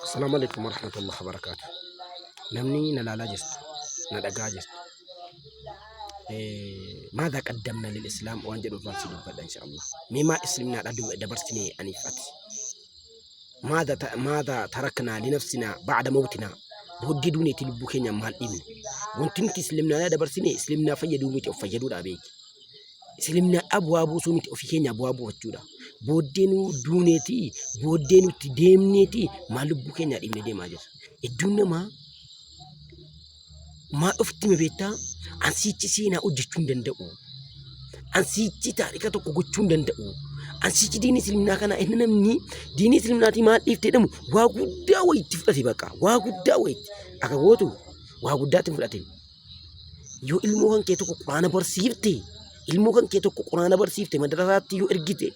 السلام عليكم ورحمة الله وبركاته. نمني نلالا جست ندقا جست ماذا قدمنا للإسلام وانجل الفانسي دبدا إن شاء الله مما إسلامنا دبرسني أنيفات ماذا تركنا لنفسنا بعد موتنا بودي دوني تلبو كينيا مال إبن وانتنك إسلامنا دبرسني إسلامنا فيدو ميت أفيدو دابيك إسلامنا أبوابو سوميت أفي كينيا أبوابو وجودا بودينو دونيتي بودينو تديمنيتي مالبو كينيا إبن ديم أجر الدنيا ما أفتي مبيتا أنسيتي سينا أجتون دندأو أنسيتي تاريكا توكو جتون دندأو أنسيتي ديني سلمنا كنا إننا مني ديني سلمنا تيما إفتدم واقودا ويت تفتي بكا واقودا ويت أكاوتو واقودا تفتي يو ilmu kan keeto Qur'aana barsiifte ilmu kan keeto Qur'aana barsiifte madrasaatti yoo ergite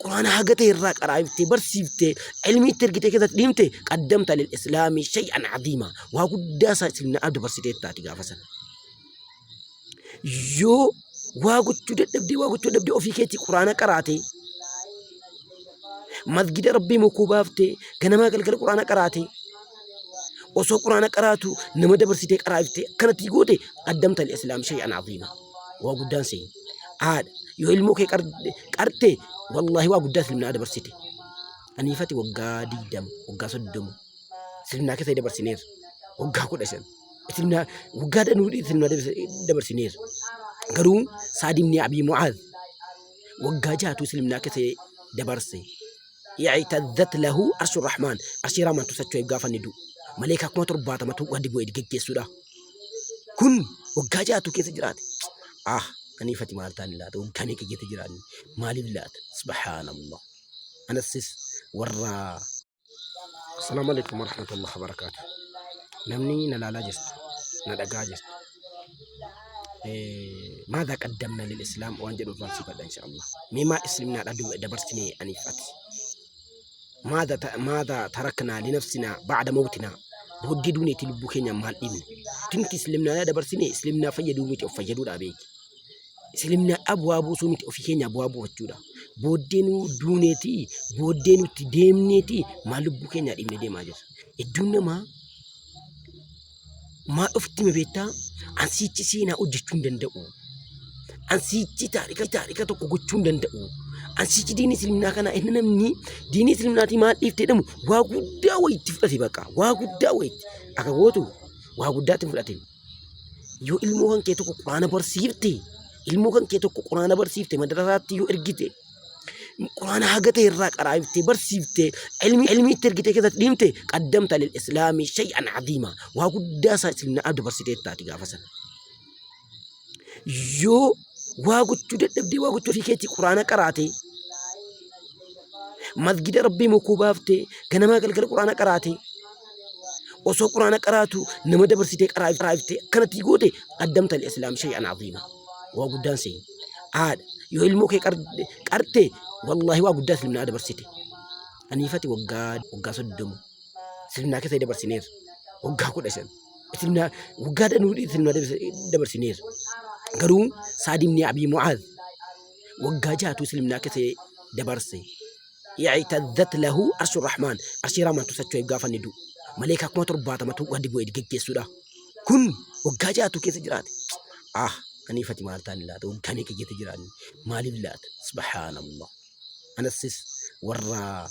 Qur'aana hagate irraa qaraa'ifte barsiifte ilmi ergite keessatti dhimte qaddamta lil islaami shay'an adima waa guddaa isaa isin abda barsite taati gaafasan yoo waa gochuu dadhabde ofii keetii Qur'aana qaraate masgida rabbii mukuu baafte ganamaa galgala Qur'aana qaraate osoo Qur'aana qaraatu nama dabarsitee qaraa'ifte kanatti goote qaddamta lil islaam shay'an adima waa guddaan seen aada yoo ilmoo kee qarte wallahi waa guddaa silmina dabarsite aniifati waggaa 20 waggaa 30 silmina keessa dabarsineer waggaa 15 silmina waggaa danuudhi silmina dabarsineer garuu saadimni abi mu'aaz waggaa jaatu silmina keessa dabarse يعتذت له عرش الرحمن عرش الرحمن تسجل غافندو ملائكة كما تربات ما تودي بويد جيسودا كن وجاجاتو كيس جرات أني فتي مالتان لا وكاني كي جراني مالي بلاد سبحان الله أنا السيس ورا السلام عليكم ورحمة الله وبركاته نمني نلالا جست ندقا جست ماذا قدمنا للإسلام وانجل الفانسي بدا إن شاء الله مما إسلامنا دبرسني أنيفات ماذا تركنا لنفسنا بعد موتنا بودي دوني تلبو كينيا مال إبن تنك إسلامنا دبرسني إسلامنا فيدو ميت أفيدو دابيك إسلامنا أبوابو سوميت أفي كينيا أبوابو وجودا بودينو دونيتي بودينو تديمنيتي مالبو كينيا إبن ديم أجر الدنيا ما أفتي مبيتا أنسيتي سينا أجتون دندأو أنسيتي تاريكا توكو جتون دندأو أنسيتي ديني سلمنا كنا إننا مني ديني سلمنا تيما إفتدم واقودا ويت تفتي بكا واقودا ويت أكاوتو واقودا تفتي يو ilmu kan keeto Qur'aana barsiifte ilmu kan keeto Qur'aana barsiifte madrasaatti yoo ergite Qur'aana hagate irraa qaraa'ifte barsiifte ilmi ergite keessatti dhimte qaddamta lil islaami shay'an adima waa guddaa isaa isin abda barsite taati gaafasan yoo waa gochuu dadhabde waa gochuu ofii keetii Qur'aana qaraate masgida rabbii mukuu baafte ganamaa galgala Qur'aana qaraate osoo Qur'aana qaraatu nama dabarsitee qaraa'ifte kanatti goote qaddamta lil islaam shay'an adima waa guddaan seen aada yoo ilmoo kee qarte wallahi waa guddaa silmina dabarsite aniifati waggaa 30 silmina keessa dabarsineer waggaa 15 silmina waggaa danuudhi silmina dabarsineer garuu saadimni abi mu'aaz waggaa jaatu silmina keessa dabarse يعتذت له عرش الرحمن عرش الرحمن تسجل غافندو ملائكة كما تربات ما تودي بويد جيسودا كن وجاجاتو كيس جرات أني فتي مالتان لا وكاني كي جراني مالي بلاد سبحان الله أنا السيس ورا